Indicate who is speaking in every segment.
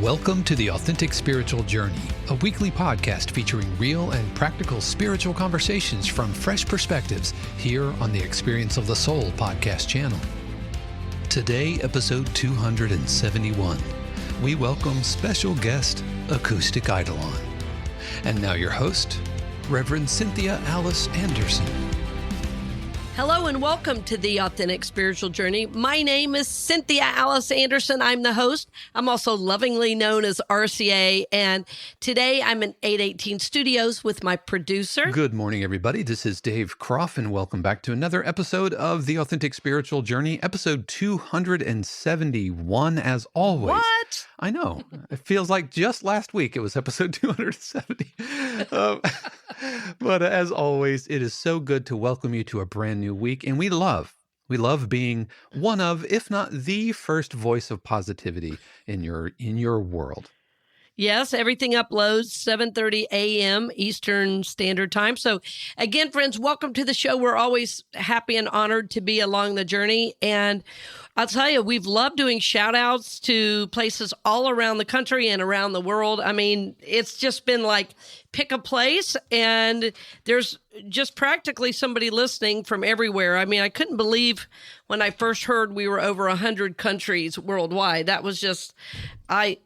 Speaker 1: Welcome to the Authentic Spiritual Journey, a weekly podcast featuring real and practical spiritual conversations from fresh perspectives here on the Experience of the Soul podcast channel. Today, episode 271, we welcome special guest, Acoustic Eidolon. And now your host, Reverend Cynthia Alice Anderson.
Speaker 2: Hello and welcome to the Authentic Spiritual Journey. My name is Cynthia Alice Anderson. I'm the host. I'm also lovingly known as RCA. And today I'm in 818 Studios with my producer.
Speaker 1: Good morning, everybody. This is Dave Croft, and welcome back to another episode of the Authentic Spiritual Journey, episode 271, as always.
Speaker 2: What?
Speaker 1: I know. It feels like just last week it was episode 270. But as always, it is so good to welcome you to a brand new week. And we love being one of, if not the first voice of positivity in your world.
Speaker 2: Yes, everything uploads 7:30 a.m. Eastern Standard Time. So again, friends, welcome to the show. We're always happy and honored to be along the journey. And I'll tell you, we've loved doing shout outs to places all around the country and around the world. I mean, it's just been like pick a place and there's just practically somebody listening from everywhere. I mean, I couldn't believe when I first heard we were over 100 countries worldwide. That was just, I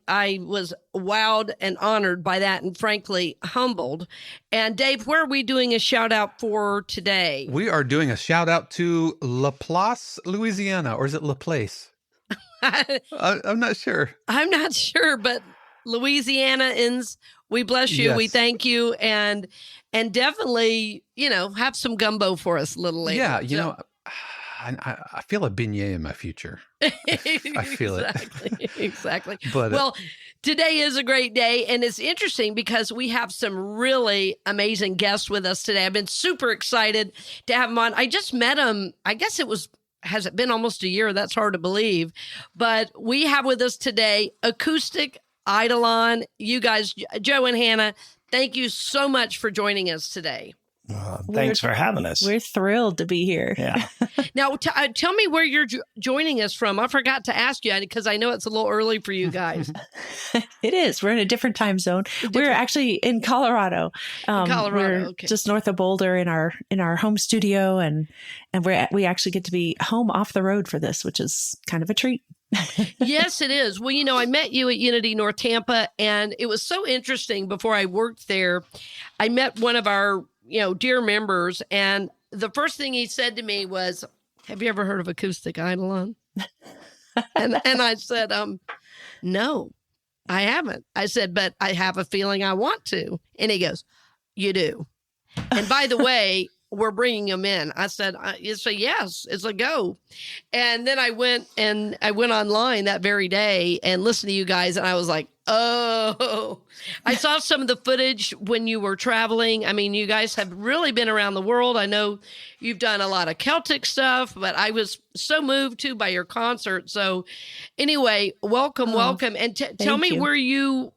Speaker 2: was wowed and honored by that and frankly humbled. And Dave, where are we doing a shout out for today?
Speaker 1: We are doing a shout out to La Place, Louisiana, or is it La Place? I'm not sure.
Speaker 2: I'm not sure, but Louisianans, we bless you. Yes. We thank you. And definitely, have some gumbo for us a little later.
Speaker 1: Yeah, I feel a beignet in my future. I feel it.
Speaker 2: Exactly.
Speaker 1: But,
Speaker 2: well, today is a great day, and it's interesting because we have some really amazing guests with us today. I've been super excited to have them on. I just met them, I guess has it been almost a year? That's hard to believe. But we have with us today Acoustic Eidolon. You guys, Joe and Hannah, thank you so much for joining us today.
Speaker 3: Thanks for having us.
Speaker 4: We're thrilled to be here.
Speaker 3: Yeah.
Speaker 2: Now, tell me where you're joining us from. I forgot to ask you because I know it's a little early for you guys.
Speaker 4: It is. We're in a different time zone. We're actually in Colorado. We're
Speaker 2: okay.
Speaker 4: Just north of Boulder in our home studio, and we actually get to be home off the road for this, which is kind of a treat.
Speaker 2: Yes, it is. Well, I met you at Unity North Tampa, and it was so interesting. Before I worked there, I met one of our dear members, and the first thing he said to me was, "Have you ever heard of Acoustic Eidolon?" and I said, "No, I haven't." I said, "But I have a feeling I want to." And he goes, "You do? And by the way, we're bringing him in." I said, "It's a yes, it's a go." And then I went online that very day and listened to you guys, and I was like, oh, I saw some of the footage when you were traveling. I mean, you guys have really been around the world. I know you've done a lot of Celtic stuff, but I was so moved too by your concert. So anyway, welcome. And tell me where you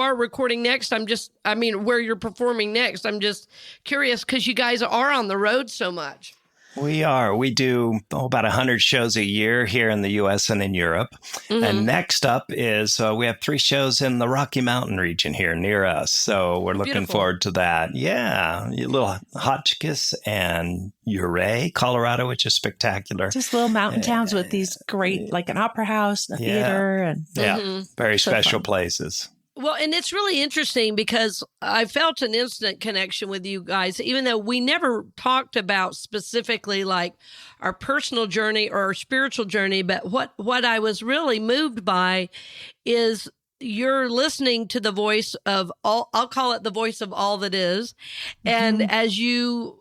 Speaker 2: are recording next. Where you're performing next. I'm just curious because you guys are on the road so much.
Speaker 3: We are. We do about 100 shows a year here in the U.S. and in Europe. Mm-hmm. And next up is we have 3 shows in the Rocky Mountain region here near us. So we're looking forward to that. Yeah. A little Hotchkiss and Ouray, Colorado, which is spectacular.
Speaker 4: Just little mountain towns with these great, like an opera house, a theater. And
Speaker 3: very special places.
Speaker 2: Well, and it's really interesting because I felt an instant connection with you guys, even though we never talked about specifically like our personal journey or our spiritual journey. But what I was really moved by is you're listening to the voice of all, I'll call it the voice of all that is. And as you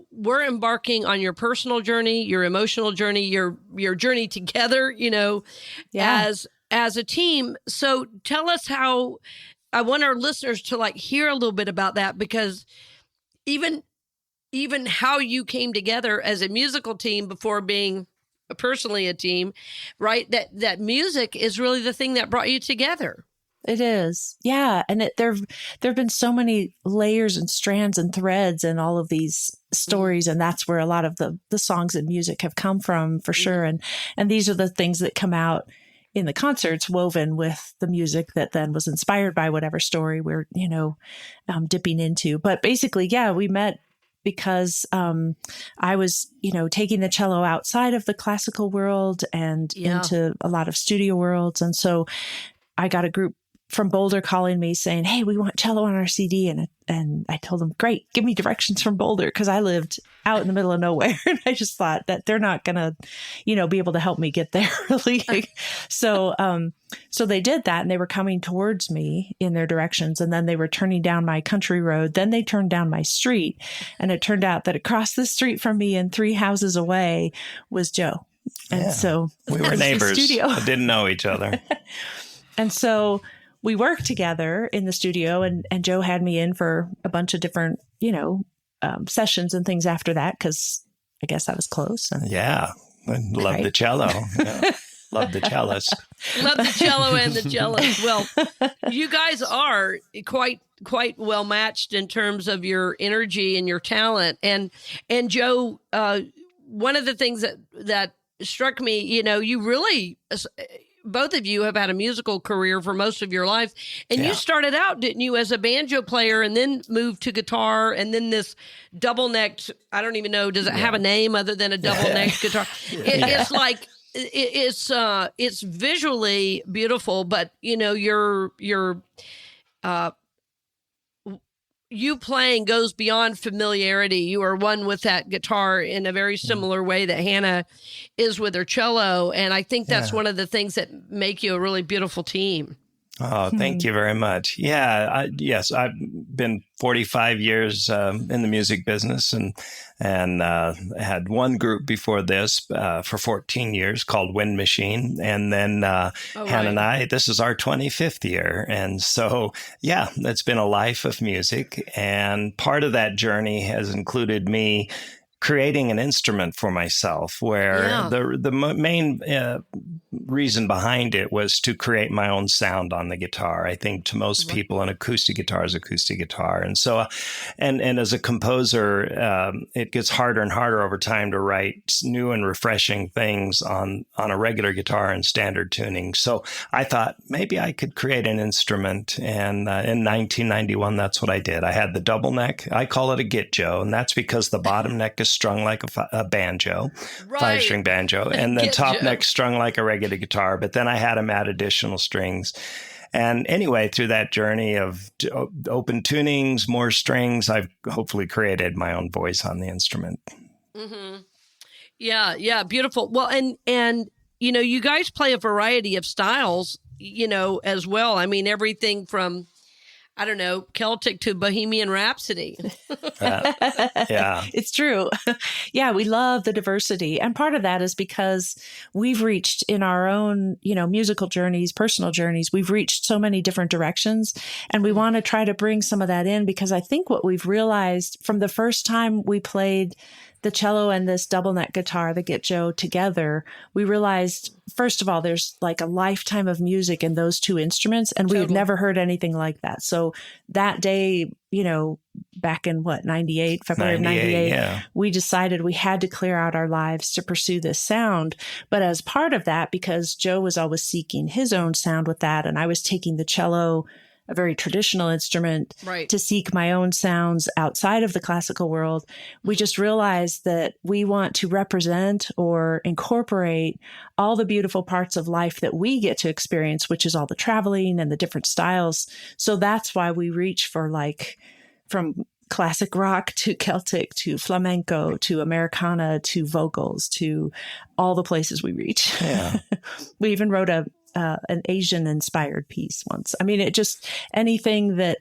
Speaker 2: we're embarking on your personal journey, your emotional journey, your journey together, as a team. So tell us how, I want our listeners to hear a little bit about that, because even how you came together as a musical team before being personally a team, right? That music is really the thing that brought you together.
Speaker 4: It is. Yeah. And there have been so many layers and strands and threads and all of these stories. And that's where a lot of the songs and music have come from, for sure. And these are the things that come out in the concerts woven with the music that then was inspired by whatever story we're, dipping into. But basically, yeah, we met because I was, taking the cello outside of the classical world and into a lot of studio worlds. And so I got a group from Boulder calling me saying, "Hey, we want cello on our CD." And I told them, "Great, give me directions from Boulder," because I lived out in the middle of nowhere. And I just thought that they're not going to, be able to help me get there really. So they did that, and they were coming towards me in their directions. And then they were turning down my country road. Then they turned down my street. And it turned out that across the street from me and 3 houses away was Joe. And so
Speaker 3: we were neighbors. Didn't know each other.
Speaker 4: And so we worked together in the studio, and Joe had me in for a bunch of different, sessions and things after that, because I guess I was close. And,
Speaker 3: I love the cello. Love the cellist.
Speaker 2: Love the cello and the cellist. Well, you guys are quite well matched in terms of your energy and your talent. And Joe, one of the things that struck me, you really, both of you have had a musical career for most of your life. And you started out, didn't you, as a banjo player and then moved to guitar and then this double-necked, I don't even know, does it have a name other than a double-necked guitar? It's like, it's visually beautiful, but, you playing goes beyond familiarity. You are one with that guitar in a very similar way that Hannah is with her cello. And I think that's one of the things that make you a really beautiful team.
Speaker 3: Oh, thank you very much. Yeah, yes, I've been 45 years in the music business and had one group before this for 14 years called Wind Machine. And then Hannah and I, this is our 25th year. And so, it's been a life of music. And part of that journey has included me creating an instrument for myself, where the main reason behind it was to create my own sound on the guitar. I think to most people, an acoustic guitar is acoustic guitar. And so, and as a composer, it gets harder and harder over time to write new and refreshing things on a regular guitar and standard tuning. So I thought maybe I could create an instrument. And in 1991, that's what I did. I had the double neck. I call it a gitjo, and that's because the bottom neck is strung like a banjo, 5-string banjo, and the top neck strung like a regular guitar. But then I had them add additional strings. And anyway, through that journey of open tunings, more strings, I've hopefully created my own voice on the instrument.
Speaker 2: Mm-hmm. Yeah, beautiful. Well, and you guys play a variety of styles, as well. I mean, everything from, I don't know, Celtic to Bohemian Rhapsody.
Speaker 4: It's true. We love the diversity. And part of that is because we've reached in our own, musical journeys, personal journeys, we've reached so many different directions. And we want to try to bring some of that in, because I think what we've realized from the first time we played the cello and this double neck guitar, the gitjo, together, we realized, first of all, there's like a lifetime of music in those two instruments, and we've never heard anything like that. So that day, back in February of 98, we decided we had to clear out our lives to pursue this sound. But as part of that, because Joe was always seeking his own sound with that, and I was taking the cello, a very traditional instrument, to seek my own sounds outside of the classical world, we just realized that we want to represent or incorporate all the beautiful parts of life that we get to experience, which is all the traveling and the different styles. So that's why we reach for from classic rock to Celtic to flamenco to Americana to vocals to all the places we reach. Yeah. We even wrote an Asian inspired piece once. I mean, it just, anything that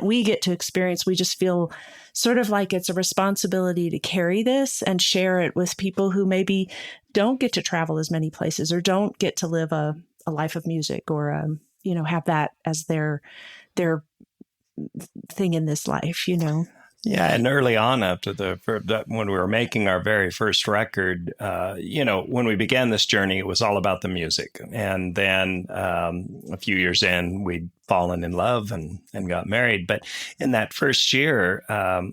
Speaker 4: we get to experience, we just feel sort of like it's a responsibility to carry this and share it with people who maybe don't get to travel as many places or don't get to live a life of music or, have that as their thing in this life,
Speaker 3: Yeah, and early on after when we were making our very first record, when we began this journey, it was all about the music. And then a few years in, we'd fallen in love and got married. But in that first year,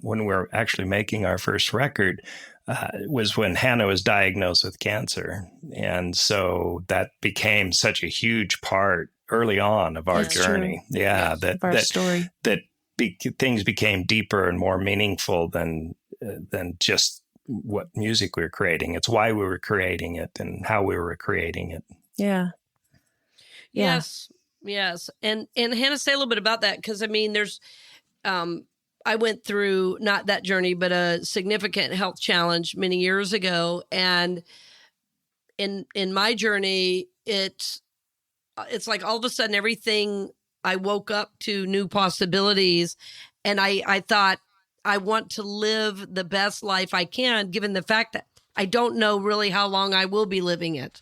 Speaker 3: when we were actually making our first record, was when Hannah was diagnosed with cancer. And so that became such a huge part early on of our journey.
Speaker 4: True.
Speaker 3: Yeah.
Speaker 4: Yes, of our story.
Speaker 3: Things became deeper and more meaningful than just what music we were creating. It's why we were creating it and how we were creating it.
Speaker 4: Yeah.
Speaker 2: Yes. And Hannah, say a little bit about that. Cause I mean, there's, I went through not that journey, but a significant health challenge many years ago. And in my journey, it's like all of a sudden everything, I woke up to new possibilities, and I thought, I want to live the best life I can, given the fact that I don't know really how long I will be living it.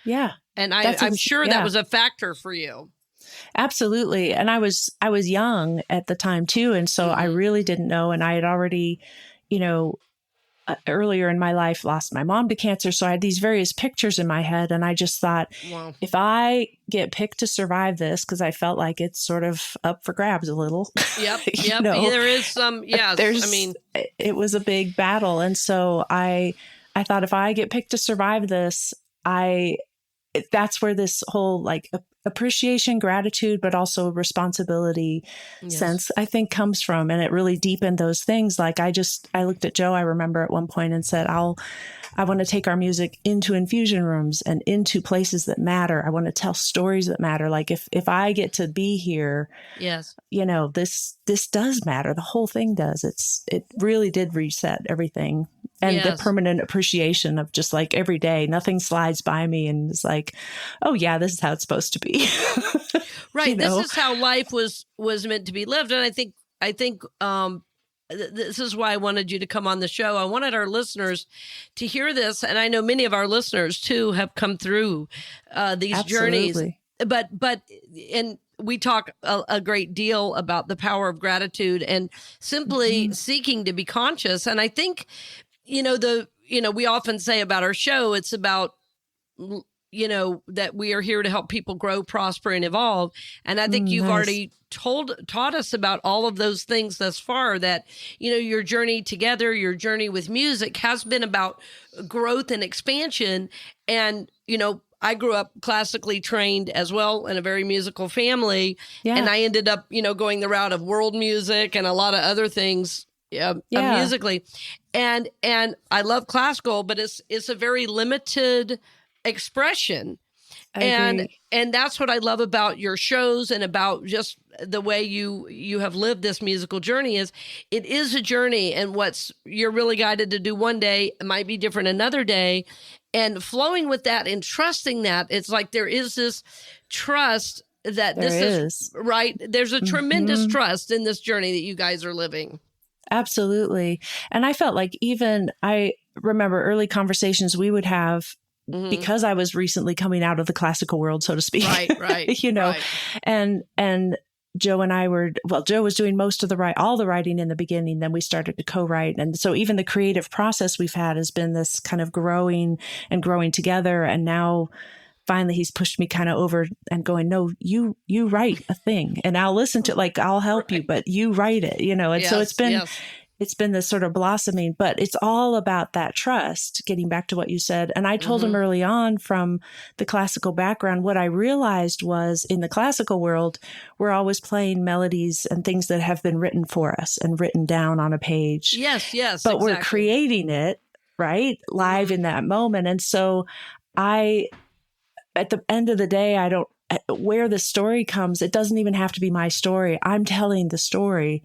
Speaker 4: Yeah.
Speaker 2: And I'm sure that was a factor for you.
Speaker 4: Absolutely. And I was young at the time too. And so I really didn't know. And I had already, earlier in my life, lost my mom to cancer. So I had these various pictures in my head. And I just thought, wow, if I get picked to survive this, because I felt like it's sort of up for grabs a little.
Speaker 2: Yep. There is some, yes.
Speaker 4: It was a big battle. And so I thought, if I get picked to survive this, that's where this whole appreciation, gratitude, but also responsibility sense, I think, comes from. And it really deepened those things. Like I looked at Joe, I remember at one point, and said, I want to take our music into infusion rooms and into places that matter. I want to tell stories that matter. Like if I get to be here, yes, this does matter. The whole thing does. It really did reset everything. And the permanent appreciation of just like every day, nothing slides by me and it's like, oh yeah, this is how it's supposed to be.
Speaker 2: Right. This is how life was meant to be lived. And I think this is why I wanted you to come on the show. I wanted our listeners to hear this. And I know many of our listeners too have come through these journeys, but we talk a great deal about the power of gratitude and simply seeking to be conscious. And I think, we often say about our show, it's about, that we are here to help people grow, prosper, and evolve. And I think you've already taught us about all of those things thus far, that, your journey together, your journey with music has been about growth and expansion. And, I grew up classically trained as well in a very musical family. Yeah. And I ended up, going the route of world music and a lot of other things musically. And I love classical, but it's a very limited expression. And that's what I love about your shows and about just the way you have lived this musical journey. Is it is a journey, and you're really guided to do one day, it might be different another day. And flowing with that and trusting that, it's like there is this trust that this is right. There's a tremendous trust in this journey that you guys are living.
Speaker 4: Absolutely. And I felt like I remember early conversations we would have because I was recently coming out of the classical world, so to speak. Right. Right. And Joe and I Joe was doing most of all the writing in the beginning. Then we started to co-write. And so even the creative process we've had has been this kind of growing together. And now finally he's pushed me kind of over and going, no, you write a thing and I'll listen to it. I'll help you, but you write it, and so it's been this sort of blossoming, but it's all about that trust, getting back to what you said. And I told him early on, from the classical background, what I realized was in the classical world, we're always playing melodies and things that have been written for us and written down on a page.
Speaker 2: Yes.
Speaker 4: But we're creating it, right, live in that moment. And so at the end of the day, where the story comes, it doesn't even have to be my story. I'm telling the story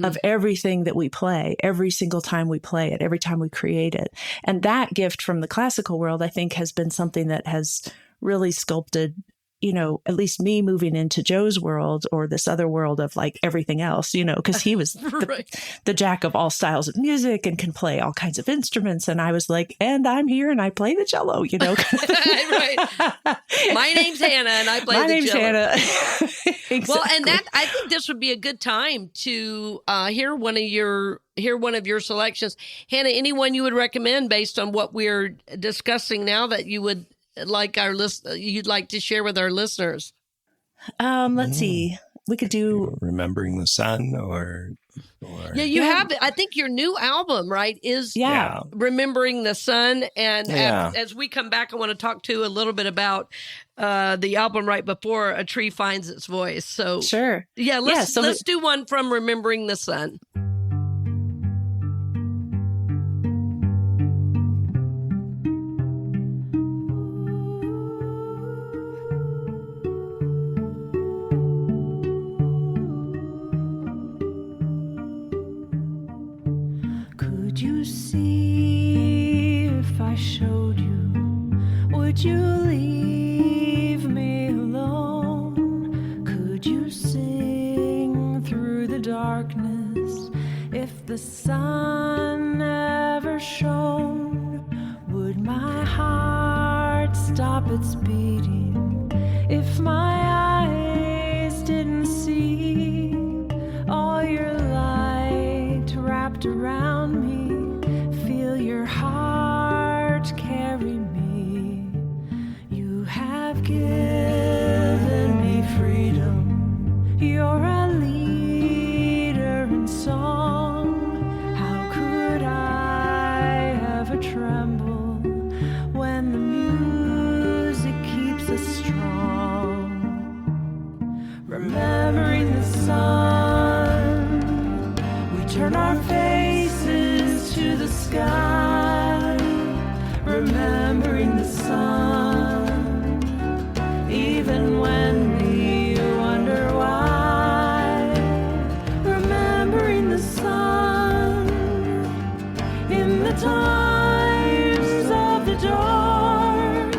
Speaker 4: of everything that we play, every single time we play it, every time we create it. And that gift from the classical world, I think, has been something that has really sculpted, at least me moving into Joe's world, or this other world of like everything else, because he was the jack of all styles of music and can play all kinds of instruments. And I was like, and I'm here and I play the cello,
Speaker 2: Right. My name's Hannah and I play the cello.
Speaker 4: Hannah. Exactly.
Speaker 2: Well, and I think this would be a good time to hear one of your selections. Hannah, anyone you would recommend based on what we're discussing now that you would like you'd like to share with our listeners?
Speaker 4: Let's see. we could do
Speaker 3: Remembering the Sun or
Speaker 2: Yeah, you have, I think your new album, right, is Remembering the Sun. And as we come back, I want to talk to a little bit about the album right before, A Tree Finds Its Voice. So
Speaker 4: sure.
Speaker 2: Yeah, let's do one from Remembering the Sun.
Speaker 5: Could you see if I showed you? Would you leave me alone? Could you sing through the darkness if the sun never shone? Would my heart stop its beating if my eyes didn't see all your light wrapped around me? Feel your heart carry me. You have given me freedom. You're a leader in song. How could I ever tremble when the music keeps us strong? Remembering the sun, we turn our faces to the sky. Remembering the sun, even when we wonder why. Remembering the sun in the times of the dark.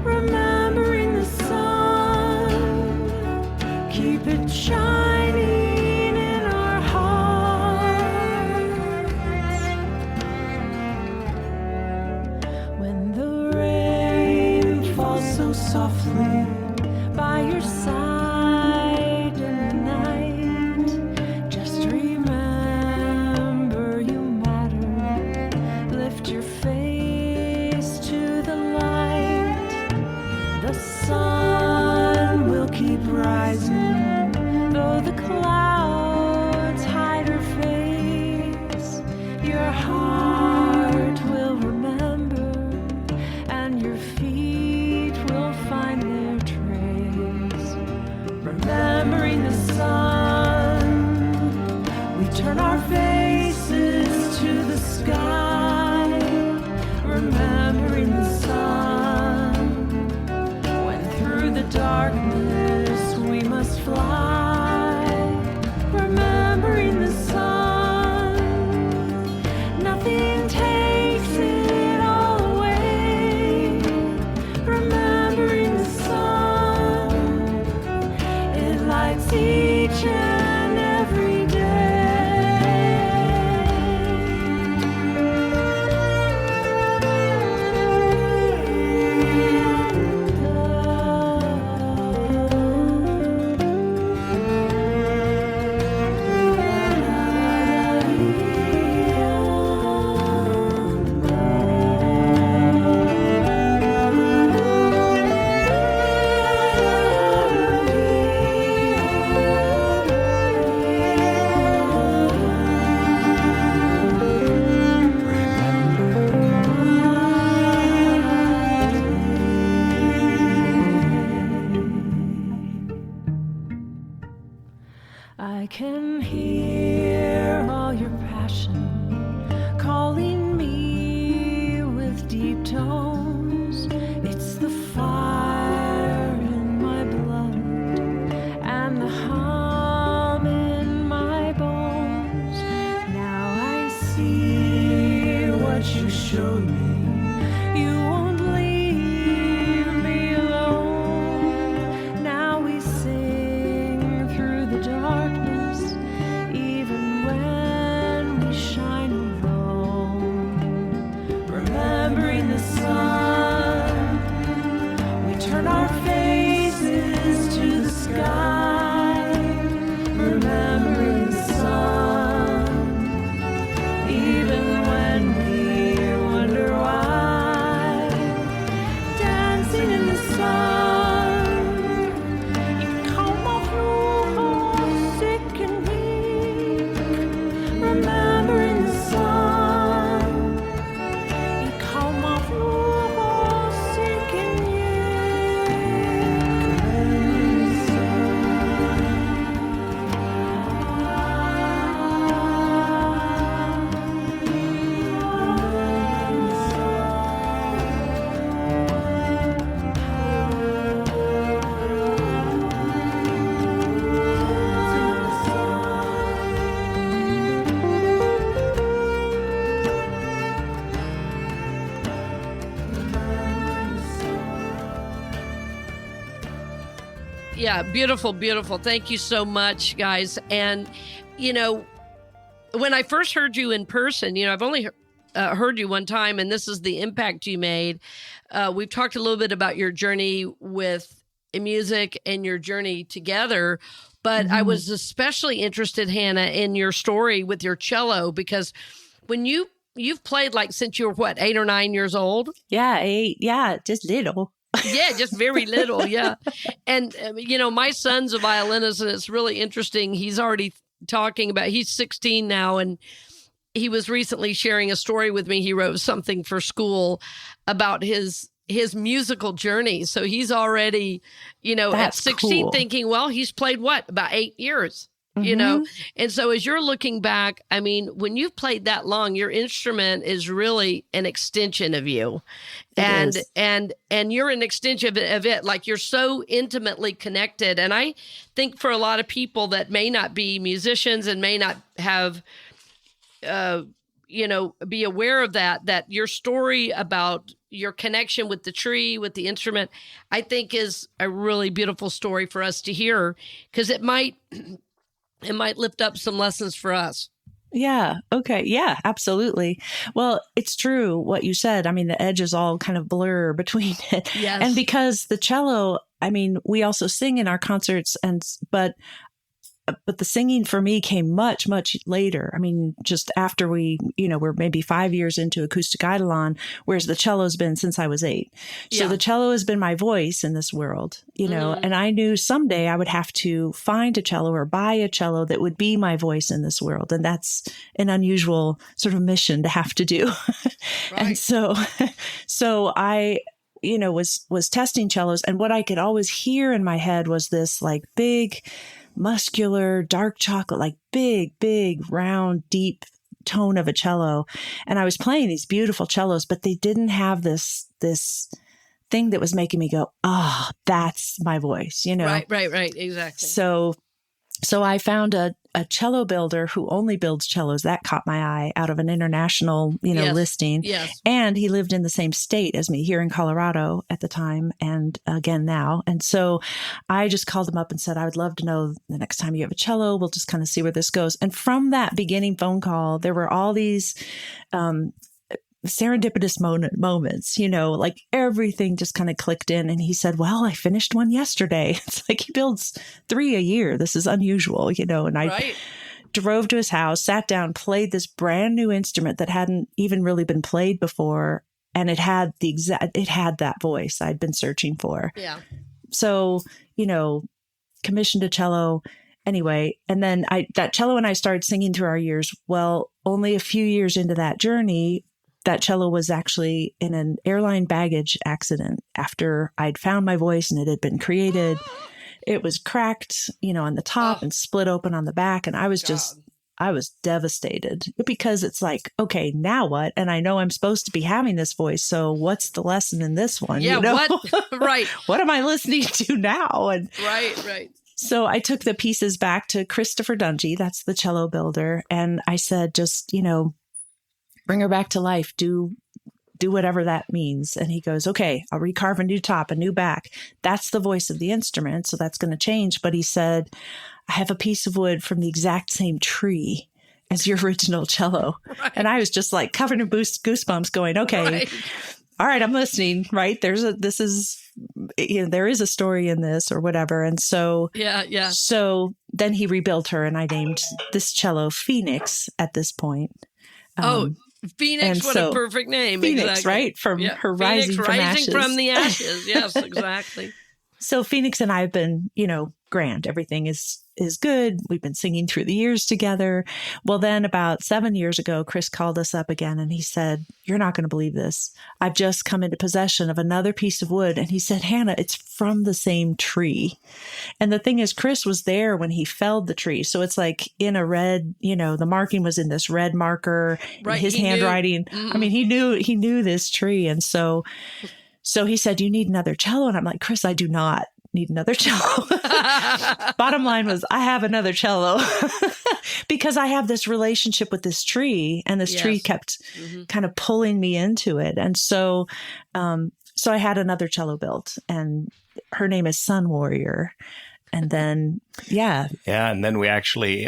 Speaker 5: Remembering the sun, keep it shining in our hearts. When the rain falls so softly by your side in the night, just remember you matter. Lift your face to the light. The sun will keep rising, though the clouds hide her face. Your heart will remember, and your feet will find their trace. Remembering the sun, we turn our faces to the sky. Remembering the sun, when through the darkness we must fly. Remembering the sun, nothing takes it all away. Remembering the sun, it lights each and every day.
Speaker 2: Yeah, beautiful, beautiful. Thank you so much, guys. And, you know, when I first heard you in person, you know, I've only heard you one time, and this is the impact you made. We've talked a little bit about your journey with music and your journey together, but I was especially interested, Hannah, in your story with your cello, because when you've played like since you were what, 8 or 9 years old?
Speaker 4: Yeah, 8. Yeah, just little.
Speaker 2: Yeah, just very little. Yeah. And, you know, my son's a violinist, and it's really interesting. He's already talking about, he's 16 now, and he was recently sharing a story with me. He wrote something for school about his musical journey. So he's already, you know,
Speaker 4: That's
Speaker 2: at 16
Speaker 4: cool.
Speaker 2: thinking, well, he's played what, about 8 years, you know? And so as you're looking back, I mean, when you've played that long, your instrument is really an extension of you.
Speaker 4: It is.
Speaker 2: And you're an extension of it. Like, you're so intimately connected. And I think for a lot of people that may not be musicians and may not have, you know, be aware of that your story about your connection with the tree, with the instrument, I think is a really beautiful story for us to hear, because it might lift up some lessons for us.
Speaker 4: Yeah. Okay. Yeah, absolutely. Well, it's true what you said. I mean, the edges all kind of blur between it.
Speaker 2: Yes.
Speaker 4: And because the cello, I mean, we also sing in our concerts, but the singing for me came much, much later. I mean, just after we, you know, we're maybe 5 years into Acoustic Eidolon, whereas the cello's been since I was 8. So
Speaker 2: Yeah.
Speaker 4: the cello has been my voice in this world, you know, and I knew someday I would have to find a cello or buy a cello that would be my voice in this world. And that's an unusual sort of mission to have to do.
Speaker 2: Right.
Speaker 4: And so I, you know, was testing cellos, and what I could always hear in my head was this like big, muscular, dark chocolate, like big, round, deep tone of a cello. And I was playing these beautiful cellos, but they didn't have this thing that was making me go, oh, that's my voice, you know?
Speaker 2: Right. Exactly.
Speaker 4: So I found a cello builder who only builds cellos. That caught my eye out of an international, you know,
Speaker 2: Yes.
Speaker 4: listing.
Speaker 2: Yes.
Speaker 4: And he lived in the same state as me here in Colorado at the time, and again now. And so I just called him up and said, I would love to know the next time you have a cello, we'll just kind of see where this goes. And from that beginning phone call, there were all these serendipitous moments, you know, like everything just kind of clicked in. And he said, well, I finished one yesterday. It's like he builds 3 a year. This is unusual, you know. And I drove to his house, sat down, played this brand new instrument that hadn't even really been played before. And it had that voice I'd been searching for.
Speaker 2: Yeah.
Speaker 4: So, you know, commissioned a cello anyway. And then that cello and I started singing through our years. Well, only a few years into that journey, that cello was actually in an airline baggage accident after I'd found my voice and it had been created. It was cracked, you know, on the top and split open on the back. And I was devastated, because it's like, okay, now what? And I know I'm supposed to be having this voice. So what's the lesson in this one?
Speaker 2: Yeah.
Speaker 4: You know?
Speaker 2: What? Right.
Speaker 4: What am I listening to now? And
Speaker 2: Right.
Speaker 4: so I took the pieces back to Christopher Dungy, that's the cello builder. And I said, just, you know, bring her back to life. Do whatever that means. And he goes, okay, I'll recarve a new top, a new back. That's the voice of the instrument. So that's going to change. But he said, I have a piece of wood from the exact same tree as your original cello. Right. And I was just like covered in goosebumps going, okay, all right, I'm listening, right? there is a story in this or whatever. And so,
Speaker 2: yeah.
Speaker 4: So then he rebuilt her, and I named this cello Phoenix at this point.
Speaker 2: Phoenix, what a perfect name.
Speaker 4: Phoenix,
Speaker 2: exactly.
Speaker 4: Right? From her
Speaker 2: Phoenix,
Speaker 4: rising
Speaker 2: from the ashes. Yes, exactly.
Speaker 4: So Phoenix and I have been, you know, grand. Everything is good. We've been singing through the years together. Well, then about 7 years ago, Chris called us up again and he said, you're not going to believe this. I've just come into possession of another piece of wood. And he said, Hannah, it's from the same tree. And the thing is, Chris was there when he felled the tree. So it's like in a red, you know, the marking was in this red marker,
Speaker 2: right,
Speaker 4: his handwriting. I mean, he knew this tree. And so he said, you need another cello. And I'm like, Chris, I do not need another cello. Bottom line was, I have another cello because I have this relationship with this tree, and this tree kept kind of pulling me into it. And so I had another cello built, and her name is Sun Warrior. And then, yeah.
Speaker 3: Yeah. And then we actually,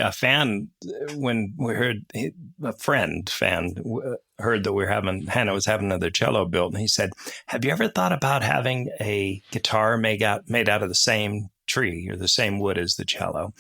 Speaker 3: when we heard, a fan heard that Hannah was having another cello built. And he said, have you ever thought about having a guitar made out of the same tree or the same wood as the cello?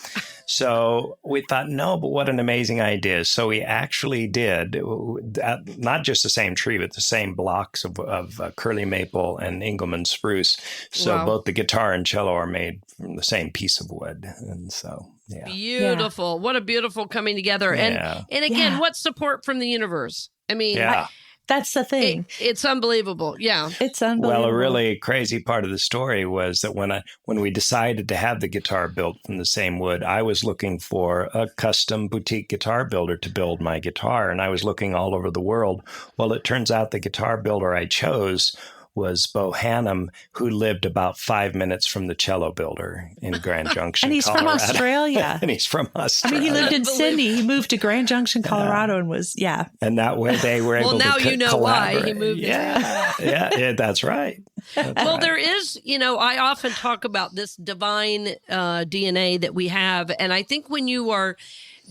Speaker 3: So we thought, no, but what an amazing idea. So we actually did, not just the same tree, but the same blocks of curly maple and Engelmann spruce. So
Speaker 2: Wow.
Speaker 3: both the guitar and cello are made from the same piece of wood. And so, yeah.
Speaker 2: Beautiful. What a beautiful coming together.
Speaker 3: Yeah.
Speaker 2: And again,
Speaker 4: Yeah.
Speaker 2: what support from the universe? I mean,
Speaker 3: Yeah.
Speaker 4: That's the thing.
Speaker 2: it's unbelievable. Yeah.
Speaker 4: It's unbelievable.
Speaker 3: Well, a really crazy part of the story was that when we decided to have the guitar built from the same wood, I was looking for a custom boutique guitar builder to build my guitar, and I was looking all over the world. Well, it turns out the guitar builder I chose was Bo Hannum, who lived about 5 minutes from the cello builder in Grand Junction,
Speaker 4: And he's from
Speaker 3: Colorado.
Speaker 4: Australia.
Speaker 3: And he's from
Speaker 4: I
Speaker 3: Australia.
Speaker 4: mean, he lived in Sydney. He moved to Grand Junction, Colorado, and was,
Speaker 3: And that way they were able
Speaker 2: Well, now
Speaker 3: to
Speaker 2: you know why he
Speaker 3: collaborate.
Speaker 2: moved there.
Speaker 3: Yeah, that's right.
Speaker 2: Well, there is, I often talk about this divine DNA that we have. And I think when you are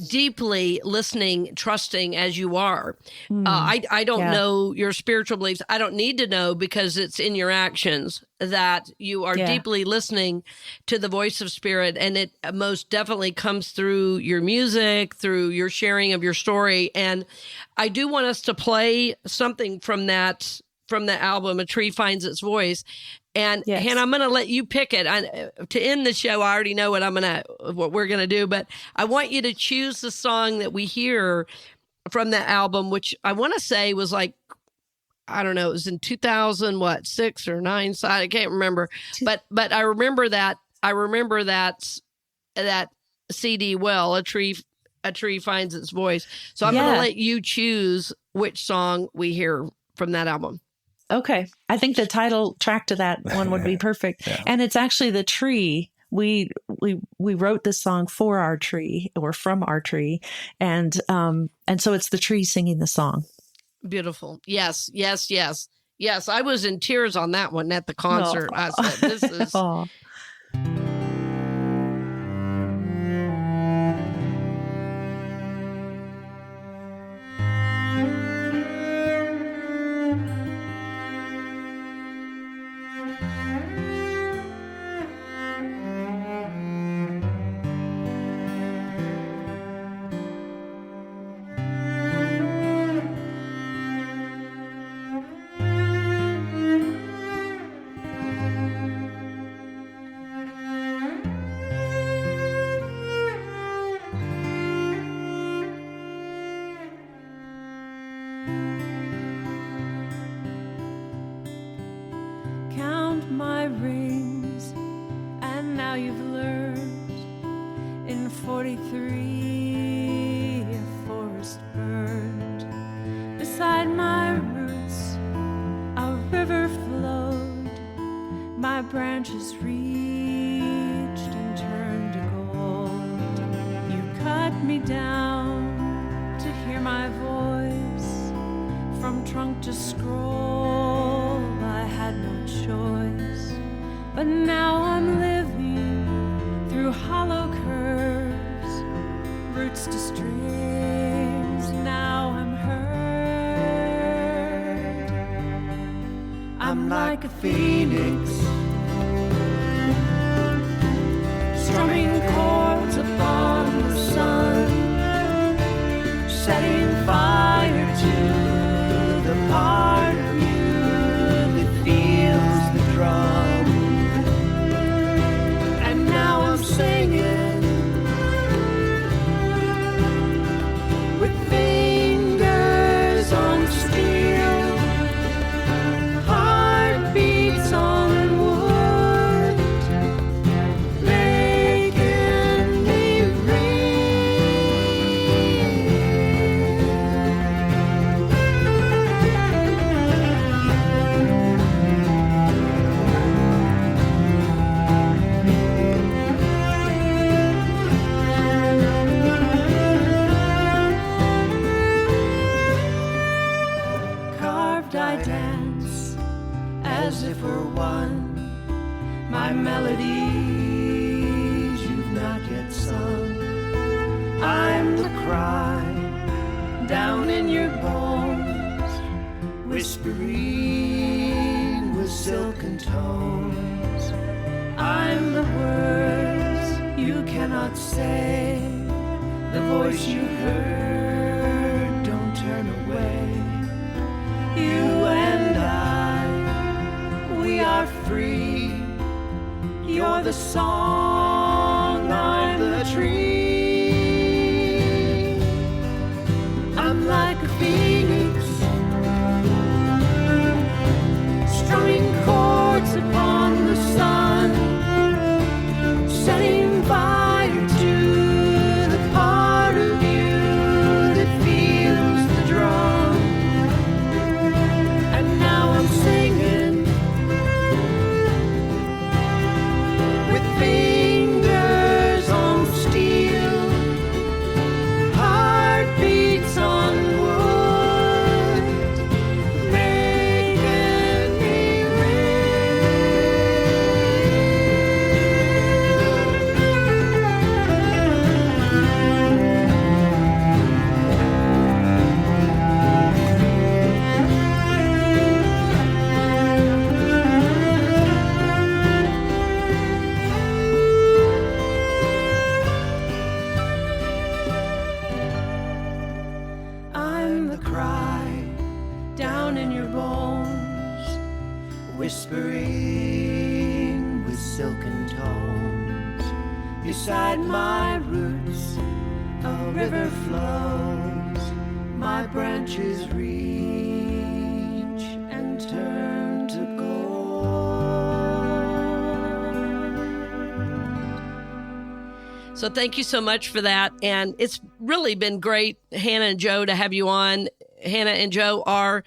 Speaker 2: deeply listening, trusting as you are, I don't know your spiritual beliefs. I don't need to know, because it's in your actions that you are deeply listening to the voice of spirit. And it most definitely comes through your music, through your sharing of your story. And I do want us to play something from that album, A Tree Finds Its Voice. And
Speaker 4: Yes.
Speaker 2: Hannah, I'm going to let you pick it. To end the show, I already know what we're going to do, but I want you to choose the song that we hear from that album, which I want to say was like, I don't know, it was in 2006 or 9. So I can't remember, but I remember that. I remember that CD well. A tree finds its voice. So I'm going to let you choose which song we hear from that album.
Speaker 4: Okay. I think the title track to that one would be perfect.
Speaker 3: Yeah.
Speaker 4: And it's actually the tree. We wrote this song for our tree, or from our tree. And so it's the tree singing the song.
Speaker 2: Beautiful. Yes. I was in tears on that one at the concert. I said, this is...
Speaker 4: Aw.
Speaker 5: Count my rings, and now you've learned. In 43, a forest burned. Beside my roots, a river flowed. My branches reached and turned to gold. You cut me down to hear my voice. From trunk to scroll, I had no choice. But now I'm living through hollow curves, roots to strings. Now I'm heard. I'm like a phoenix, strumming chords upon the sun, setting fire to the part of you that feels the drum. And now I'm singing with fingers on steel, heartbeats on wood, making me carved I dance as if we're one. My melody say, the voice you heard, don't turn away. You and I, we are free. You're the song, I'm the tree. I'm like a phoenix, strumming chords upon the sun, setting fire to the part of you that feels the drum. And now I'm singing with fingers on steel, heartbeats on wood, making me I'm the cry down in your bones, whispering with silken tones. Beside my roots, a river flows. My branches reach and turn to gold.
Speaker 2: So thank you so much for that. And it's really been great, Hannah and Joe, to have you on. Hannah and Joe are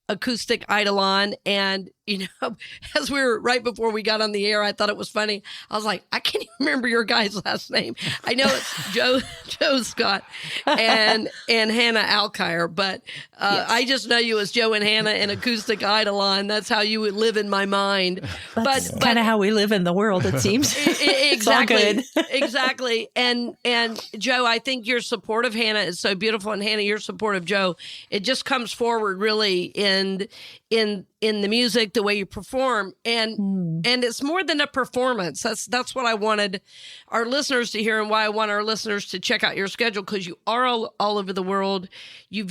Speaker 2: Acoustic Eidolon. And, you know, as we were right before we got on the air, I thought it was funny. I was like, I can't even remember your guy's last name. I know it's Joe Scott and Hannah Alkire, but
Speaker 4: Yes.
Speaker 2: I just know you as Joe and Hannah and Acoustic Eidolon. That's how you would live in my mind.
Speaker 4: That's kind of how we live in the world, it seems. It's all
Speaker 2: Exactly.
Speaker 4: good.
Speaker 2: Exactly. And Joe, I think your support of Hannah is so beautiful, and Hannah, your support of Joe, it just comes forward really in the music, the way you perform, and it's more than a performance. That's what I wanted our listeners to hear, and why I want our listeners to check out your schedule, because you are all over the world. You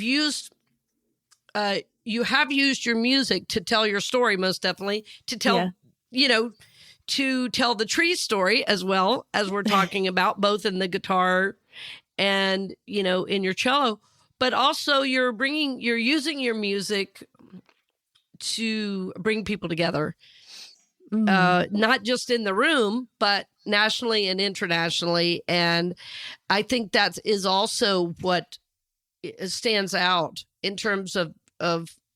Speaker 2: have used your music to tell your story, most definitely, to tell to tell the tree story, as well as we're talking about, both in the guitar and in your cello, but also you're using your music to bring people together, not just in the room, but nationally and internationally. And I think that is also what stands out in terms of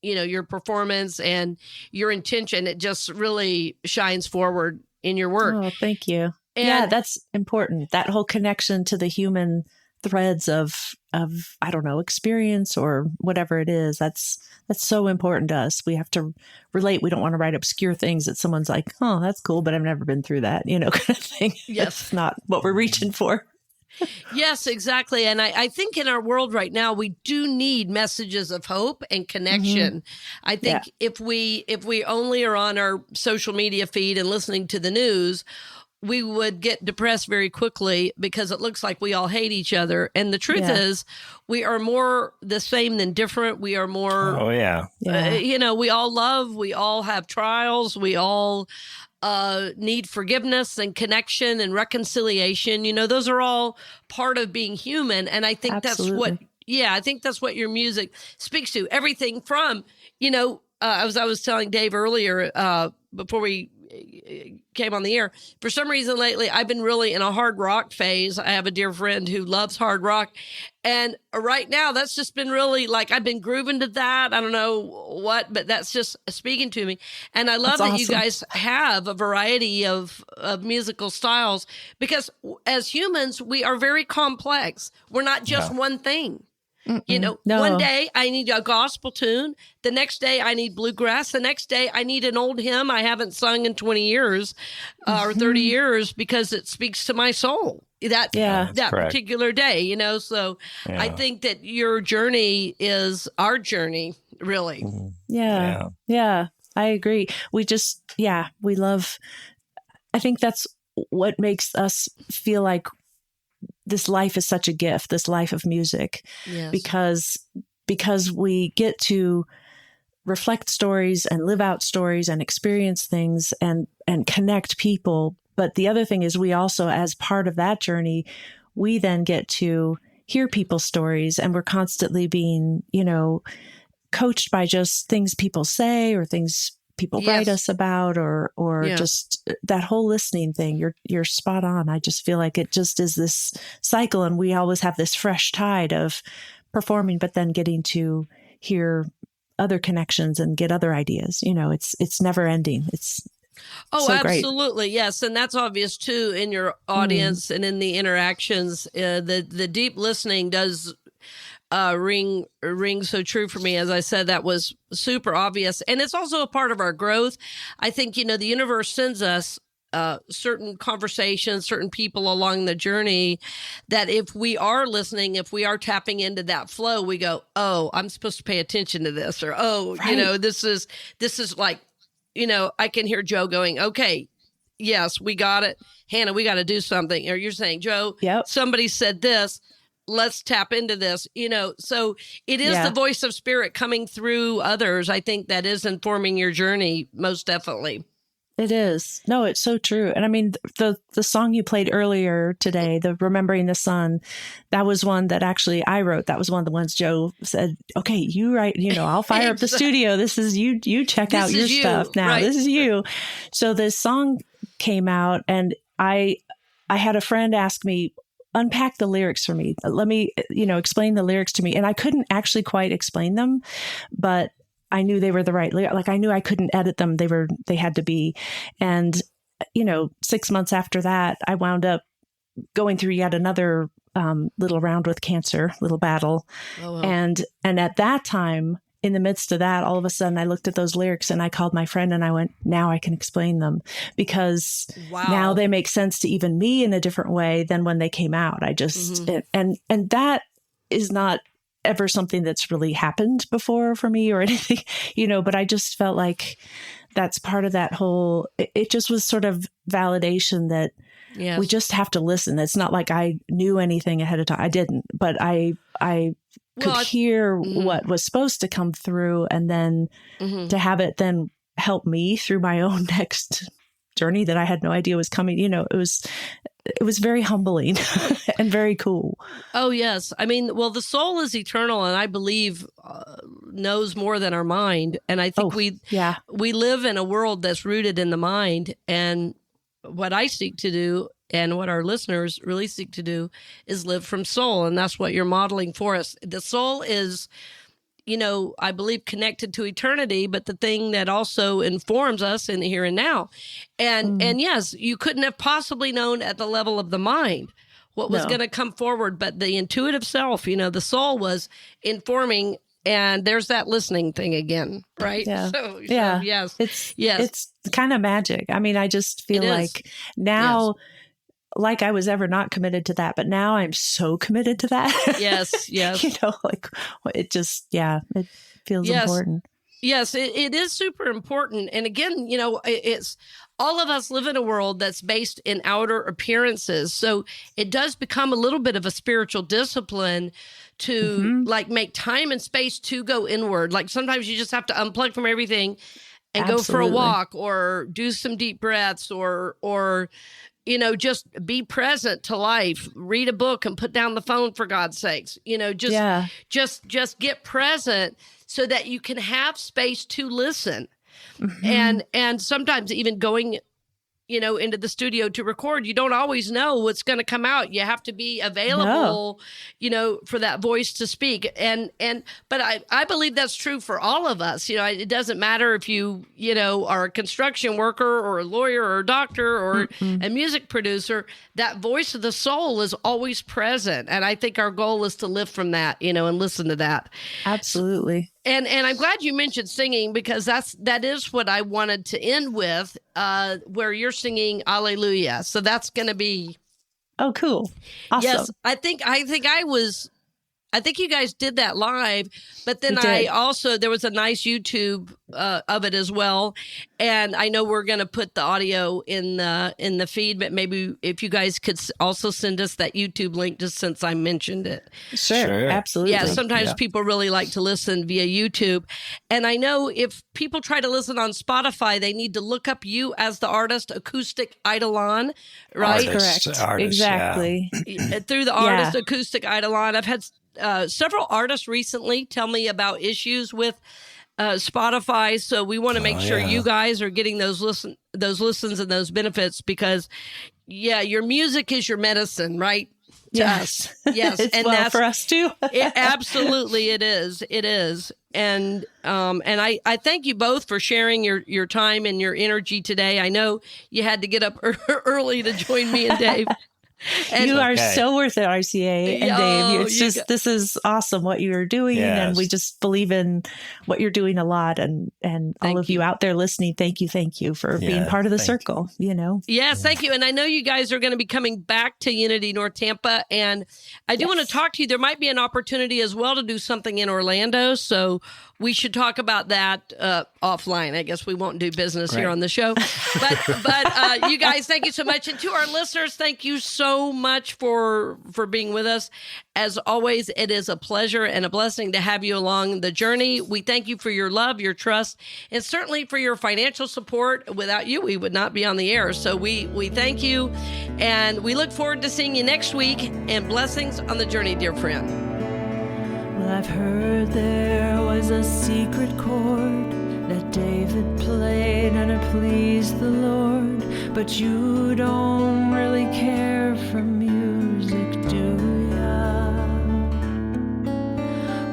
Speaker 2: your performance and your intention. It just really shines forward in your work.
Speaker 4: Oh, thank you.
Speaker 2: And
Speaker 4: that's important. That whole connection to the human threads of I don't know, experience or whatever it is. That's so important to us. We have to relate. We don't want to write obscure things that someone's like, oh, that's cool, but I've never been through that, kind of thing.
Speaker 2: Yes.
Speaker 4: That's not what we're reaching for.
Speaker 2: Yes, exactly. And I think in our world right now, we do need messages of hope and connection. I think if we only are on our social media feed and listening to the news, we would get depressed very quickly, because it looks like we all hate each other. And the truth is, we are more the same than different. We are more, we all love, we all have trials, we all need forgiveness and connection and reconciliation. Those are all part of being human. And I think
Speaker 4: Absolutely.
Speaker 2: I think that's what your music speaks to. Everything from, as I was telling Dave earlier, before we came on the air, for some reason lately, I've been really in a hard rock phase. I have a dear friend who loves hard rock. And right now, that's just been really I've been grooving to that. I don't know what, but that's just speaking to me. And I love that you guys have a variety of musical styles, because as humans, we are very complex. We're not just one thing. No. One day I need a gospel tune. The next day I need bluegrass. The next day I need an old hymn I haven't sung in 20 years or 30 years, because it speaks to my soul that particular day, So I think that your journey is our journey, really.
Speaker 4: Yeah. I agree. We just, we love, I think that's what makes us feel like this life is such a gift, this life of music,
Speaker 2: Yes.
Speaker 4: because we get to reflect stories and live out stories and experience things and connect people. But the other thing is we also, as part of that journey, we then get to hear people's stories, and we're constantly being, coached by just things people say or things people
Speaker 2: Yes.
Speaker 4: write us about, or
Speaker 2: Yeah.
Speaker 4: just that whole listening thing. You're spot on. I just feel like it just is this cycle, and we always have this fresh tide of performing, but then getting to hear other connections and get other ideas. It's never ending. It's
Speaker 2: Oh,
Speaker 4: so great.
Speaker 2: absolutely. Yes. And that's obvious too in your audience and in the interactions. The deep listening does ring so true for me. As I said, that was super obvious. And it's also a part of our growth. I think, the universe sends us certain conversations, certain people along the journey that if we are listening, if we are tapping into that flow, we go, oh, I'm supposed to pay attention to this, or, oh,
Speaker 4: Right.
Speaker 2: this is like, I can hear Joe going, okay, yes, we got it. Hannah, we got to do something. Or you're saying, Joe,
Speaker 4: Yep.
Speaker 2: somebody said this. Let's tap into this, so it is
Speaker 4: Yeah.
Speaker 2: the voice of spirit coming through others. I think that is informing your journey, most definitely.
Speaker 4: It is. No, it's so true. And I mean, the song you played earlier today, the Remembering the Sun, that was one that actually I wrote. That was one of the ones Joe said, okay, you write, I'll fire up the studio. This is you check out
Speaker 2: This
Speaker 4: your
Speaker 2: is you,
Speaker 4: stuff now.
Speaker 2: right.
Speaker 4: This is you. So this song came out, and I had a friend ask me, unpack the lyrics for me. Let me, explain the lyrics to me. And I couldn't actually quite explain them, but I knew they were the right lyrics. Like I knew I couldn't edit them. They had to be. And, 6 months after that, I wound up going through yet another little round with cancer, little battle.
Speaker 2: Oh, wow.
Speaker 4: And at that time, in the midst of that, all of a sudden I looked at those lyrics and I called my friend and I went, now I can explain them, because
Speaker 2: Wow.
Speaker 4: now they make sense to even me in a different way than when they came out. I just, and that is not ever something that's really happened before for me or anything, but I just felt like that's part of that whole, it just was sort of validation that
Speaker 2: Yes.
Speaker 4: we just have to listen. It's not like I knew anything ahead of time. I didn't, but I could hear what was supposed to come through, and then to have it then help me through my own next journey that I had no idea was coming. It was very humbling and very cool.
Speaker 2: Oh, yes. I mean, well, the soul is eternal, and I believe knows more than our mind. And I think we live in a world that's rooted in the mind. And what I seek to do, and what our listeners really seek to do, is live from soul. And that's what you're modeling for us. The soul is, I believe, connected to eternity, but the thing that also informs us in the here and now. And yes, you couldn't have possibly known at the level of the mind what was going to come forward, but the intuitive self, the soul was informing. And there's that listening thing again, right?
Speaker 4: Yeah.
Speaker 2: So yes.
Speaker 4: It's kind of magic. I mean, I just feel like now, like I was ever not committed to that, but now I'm so committed to that.
Speaker 2: Yes.
Speaker 4: Like it just, it feels important.
Speaker 2: Yes, it is super important. And again, it's all of us live in a world that's based in outer appearances. So it does become a little bit of a spiritual discipline to like make time and space to go inward. Like sometimes you just have to unplug from everything and go for a walk, or do some deep breaths, or just be present to life, read a book and put down the phone, for God's sakes, just get present so that you can have space to listen. And sometimes even going, into the studio to record, you don't always know what's going to come out. You have to be available, for that voice to speak. But I believe that's true for all of us. It doesn't matter if you are a construction worker or a lawyer or a doctor or a music producer, that voice of the soul is always present. And I think our goal is to live from that, and listen to that.
Speaker 4: Absolutely.
Speaker 2: And I'm glad you mentioned singing, because that is what I wanted to end with, where you're singing Alleluia. So that's going to be.
Speaker 4: Oh, cool. Awesome.
Speaker 2: Yes, I think I was I think you guys did that live, but then there was a nice YouTube of it as well. And I know we're going to put the audio in the feed, but maybe if you guys could also send us that YouTube link, just since I mentioned it.
Speaker 4: Sure. Absolutely.
Speaker 2: Yeah, sometimes people really like to listen via YouTube. And I know if people try to listen on Spotify, they need to look up you as the artist, Acoustic Eidolon, right?
Speaker 4: Correct. Exactly.
Speaker 2: Yeah. Through the artist, Acoustic Eidolon. I've had several artists recently tell me about issues with Spotify, so we want to make sure you guys are getting those listens and those benefits, because your music is your medicine, right?
Speaker 4: Yes.
Speaker 2: Yes.
Speaker 4: It's
Speaker 2: and
Speaker 4: that's for us too.
Speaker 2: Absolutely it is. And I thank you both for sharing your time and your energy today. I know you had to get up early to join me and Dave. And
Speaker 4: you are so worth it, RCA and Dave. It's just this is awesome what you're doing, and we just believe in what you're doing a lot. And all of you out there listening, thank you for being part of the circle.
Speaker 2: Yes, thank you. And I know you guys are going to be coming back to Unity North Tampa, and I do want to talk to you. There might be an opportunity as well to do something in Orlando, so we should talk about that offline. I guess we won't do business here on the show. But you guys, thank you so much. And to our listeners, thank you so much for being with us. As always, it is a pleasure and a blessing to have you along the journey. We thank you for your love, your trust, and certainly for your financial support. Without you, we would not be on the air. So we thank you, and we look forward to seeing you next week. And blessings on the journey, dear friend.
Speaker 5: Well, I've heard there was a secret chord that David played and it pleased the Lord. But you don't really care for music, do ya?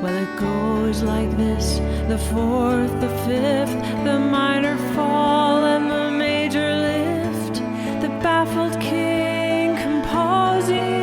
Speaker 5: Well, it goes like this: the fourth, the fifth, the minor fall and the major lift, the baffled king composing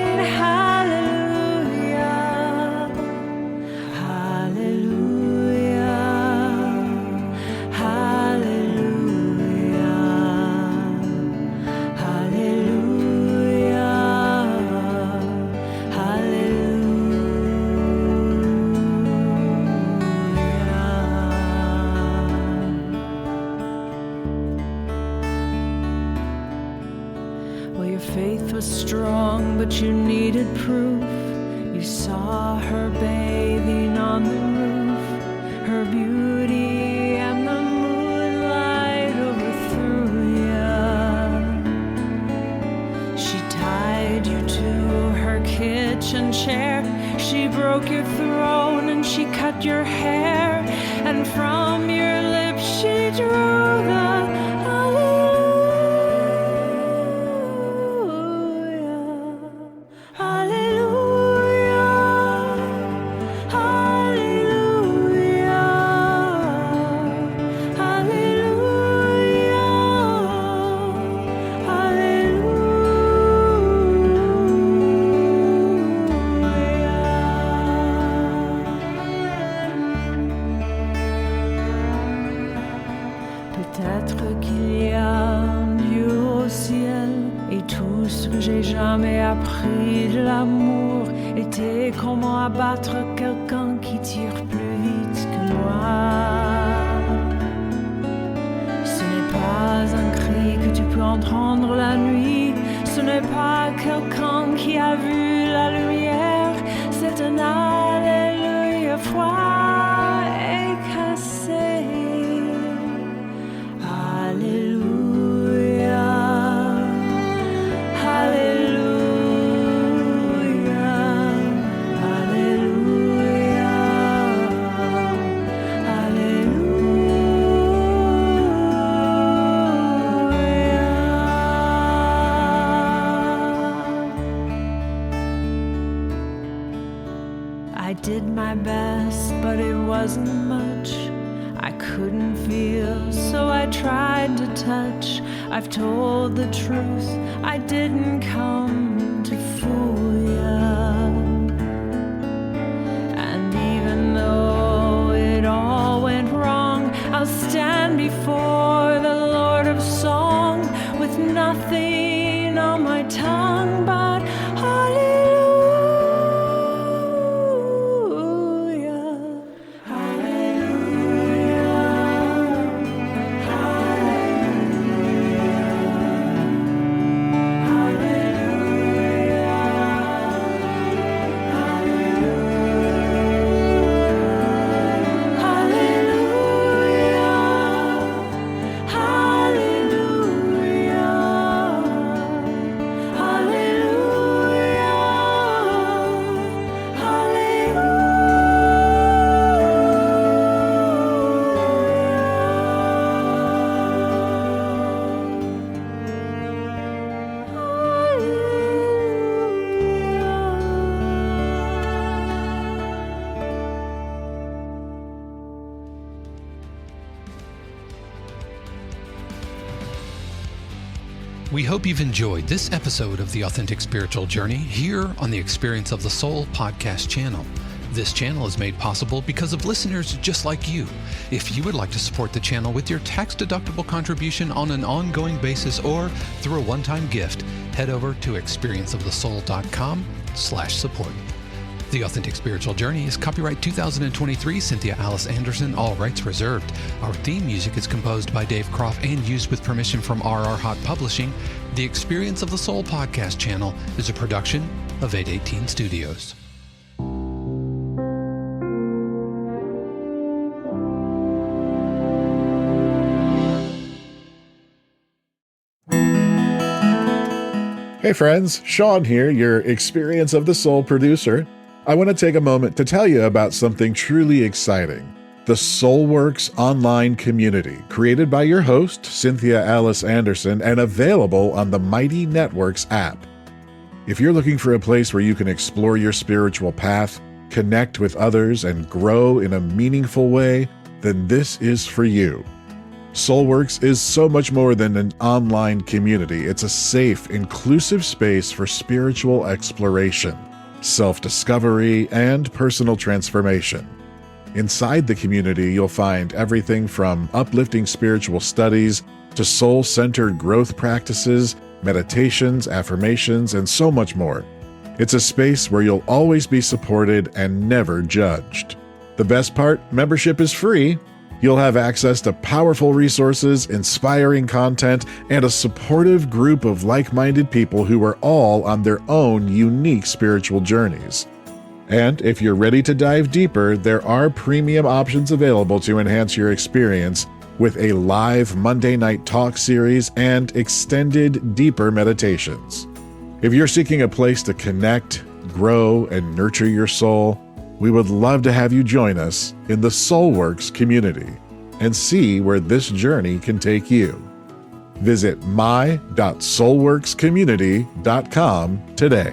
Speaker 5: strong, but you needed proof. You saw her bathing on the roof, her beauty and the moonlight overthrew ya. She tied you to her kitchen chair, she broke your throne and she cut your hair, and from your lips she drew the comment abattre quelqu'un qui tire plus vite que moi. Ce n'est pas un cri que tu peux entendre la nuit, ce n'est pas quelqu'un qui a vu la lumière, c'est un alléluia froid et cassé. Alléluia, alléluia. I did my best, but it wasn't much. I couldn't feel, so I tried to touch. I've told the truth, I didn't come to fool ya. And even though it all went wrong, I'll stand before the Lord of Song with nothing on my tongue but hallelujah.
Speaker 1: We hope you've enjoyed this episode of The Authentic Spiritual Journey here on the Experience of the Soul podcast channel. This channel is made possible because of listeners just like you. If you would like to support the channel with your tax-deductible contribution on an ongoing basis or through a one-time gift, head over to experienceofthesoul.com/support. The Authentic Spiritual Journey is copyright 2023, Cynthia Alice Anderson, all rights reserved. Our theme music is composed by Dave Croft and used with permission from RR Hot Publishing. The Experience of the Soul podcast channel is a production of 818 Studios.
Speaker 6: Hey friends, Sean here, your Experience of the Soul producer. I want to take a moment to tell you about something truly exciting. The SoulWorks online community, created by your host, Cynthia Alice Anderson, and available on the Mighty Networks app. If you're looking for a place where you can explore your spiritual path, connect with others, and grow in a meaningful way, then this is for you. SoulWorks is so much more than an online community. It's a safe, inclusive space for spiritual exploration, self-discovery, and personal transformation. Inside the community, you'll find everything from uplifting spiritual studies to soul-centered growth practices, meditations, affirmations, and so much more. It's a space where you'll always be supported and never judged. The best part, membership is free. You'll have access to powerful resources, inspiring content, and a supportive group of like-minded people who are all on their own unique spiritual journeys. And if you're ready to dive deeper, there are premium options available to enhance your experience with a live Monday night talk series and extended, deeper meditations. If you're seeking a place to connect, grow, and nurture your soul, we would love to have you join us in the SoulWorks community and see where this journey can take you. Visit my.soulworkscommunity.com today.